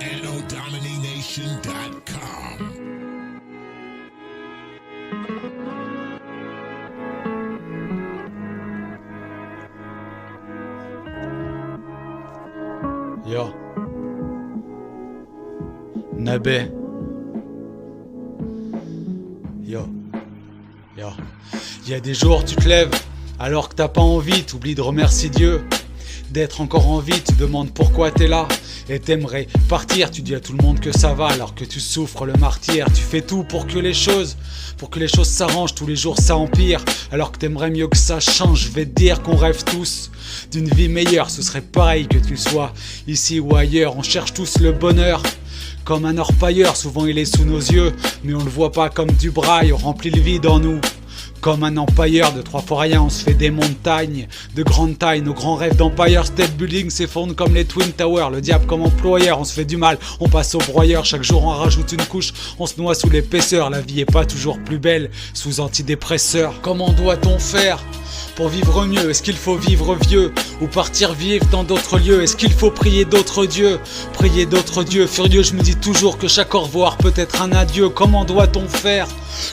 NODominationCom. Yo. Nabé. Yo. Yo. Y a des jours tu te lèves alors que t'as pas envie, t'oublies de remercier Dieu d'être encore en vie, tu demandes pourquoi t'es là et t'aimerais partir, tu dis à tout le monde que ça va alors que tu souffres le martyr, tu fais tout pour que les choses s'arrangent, tous les jours ça empire alors que t'aimerais mieux que ça change. Je vais te dire qu'on rêve tous d'une vie meilleure, ce serait pareil que tu sois ici ou ailleurs, on cherche tous le bonheur comme un orpailleur, souvent il est sous nos yeux mais on le voit pas comme du braille, on remplit le vide en nous. Comme un empailleur de 3 fois rien, on se fait des montagnes de grande taille. Nos grands rêves d'Empire State Building s'effondrent comme les Twin Towers. Le diable comme employeur, on se fait du mal, on passe au broyeur. Chaque jour on rajoute une couche, on se noie sous l'épaisseur. La vie est pas toujours plus belle sous antidépresseurs. Comment doit-on faire pour vivre mieux? Est-ce qu'il faut vivre vieux ou partir vivre dans d'autres lieux? Est-ce qu'il faut prier d'autres dieux? Prier d'autres dieux furieux, je me dis toujours que chaque au revoir peut être un adieu. Comment doit-on faire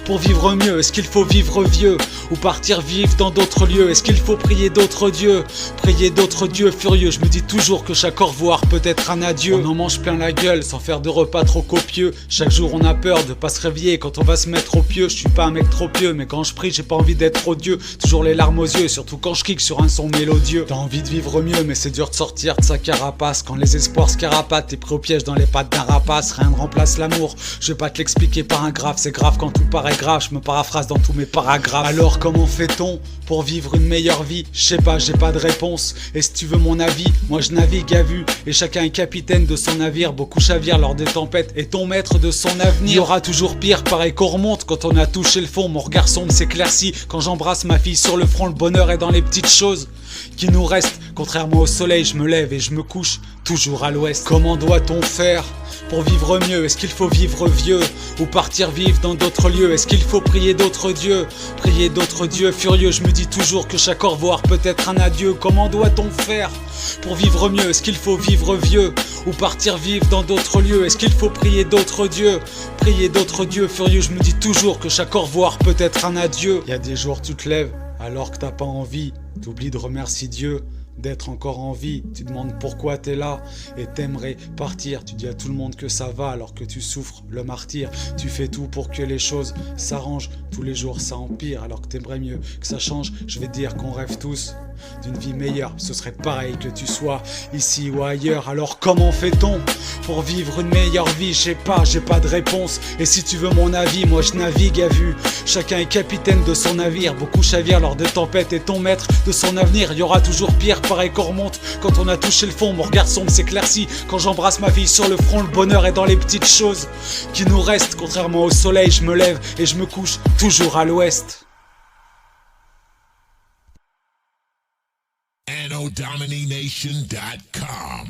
pour vivre mieux? Est-ce qu'il faut vivre vieux ou partir vivre dans d'autres lieux? Est-ce qu'il faut prier d'autres dieux? Prier d'autres dieux furieux, je me dis toujours que chaque au revoir peut être un adieu. On en mange plein la gueule sans faire de repas trop copieux. Chaque jour on a peur de pas se réveiller quand on va se mettre au pieu. Je suis pas un mec trop pieux mais quand je prie j'ai pas envie d'être odieux. Toujours les larmes aux yeux, surtout quand je kick sur un son mélodieux. T'as envie de vivre mieux mais c'est dur de sortir de sa carapace. Quand les espoirs se carapatent, t'es pris au piège dans les pattes d'un rapace. Rien ne remplace l'amour, je vais pas te l'expliquer par un graphe. C'est grave quand tout paraît grave, je me paraphrase dans tous mes paragraphes. Alors comment fait-on pour vivre une meilleure vie? Je sais pas, j'ai pas de réponse. Et si tu veux mon avis, moi je navigue à vue. Et chacun est capitaine de son navire. Beaucoup chavirent lors des tempêtes et ton maître de son avenir. Il y aura toujours pire, pareil qu'on remonte quand on a touché le fond. Mon regard sombre s'éclaircit quand j'embrasse ma fille sur le front. Le bonheur est dans les petites choses qui nous restent. Contrairement au soleil, je me lève et je me couche toujours à l'ouest. Comment doit-on faire pour vivre mieux? Est-ce qu'il faut vivre vieux ou partir vivre dans d'autres lieux? Est-ce qu'il faut prier d'autres dieux? Prier d'autres dieux furieux, je me dis toujours que chaque au revoir peut être un adieu. Comment doit-on faire pour vivre mieux? Est-ce qu'il faut vivre vieux ou partir vivre dans d'autres lieux? Est-ce qu'il faut prier d'autres dieux? Prier d'autres dieux furieux, je me dis toujours que chaque au revoir peut être un adieu. Il y a des jours tu te lèves alors que t'as pas envie, t'oublies de remercier Dieu d'être encore en vie, tu demandes pourquoi t'es là et t'aimerais partir, tu dis à tout le monde que ça va alors que tu souffres le martyr, tu fais tout pour que les choses s'arrangent, tous les jours ça empire alors que t'aimerais mieux que ça change. Je vais te dire qu'on rêve tous d'une vie meilleure, ce serait pareil que tu sois ici ou ailleurs. Alors comment fait-on pour vivre une meilleure vie? Je sais pas, j'ai pas de réponse. Et si tu veux mon avis, moi je navigue à vue. Chacun est capitaine de son navire, beaucoup chavirent lors de tempêtes et ton maître de son avenir. Il y aura toujours pire, pareil qu'on remonte quand on a touché le fond. Mon regard sombre s'éclaircit quand j'embrasse ma fille sur le front. Le bonheur est dans les petites choses qui nous restent. Contrairement au soleil, je me lève et je me couche toujours à l'ouest. NODominationCom.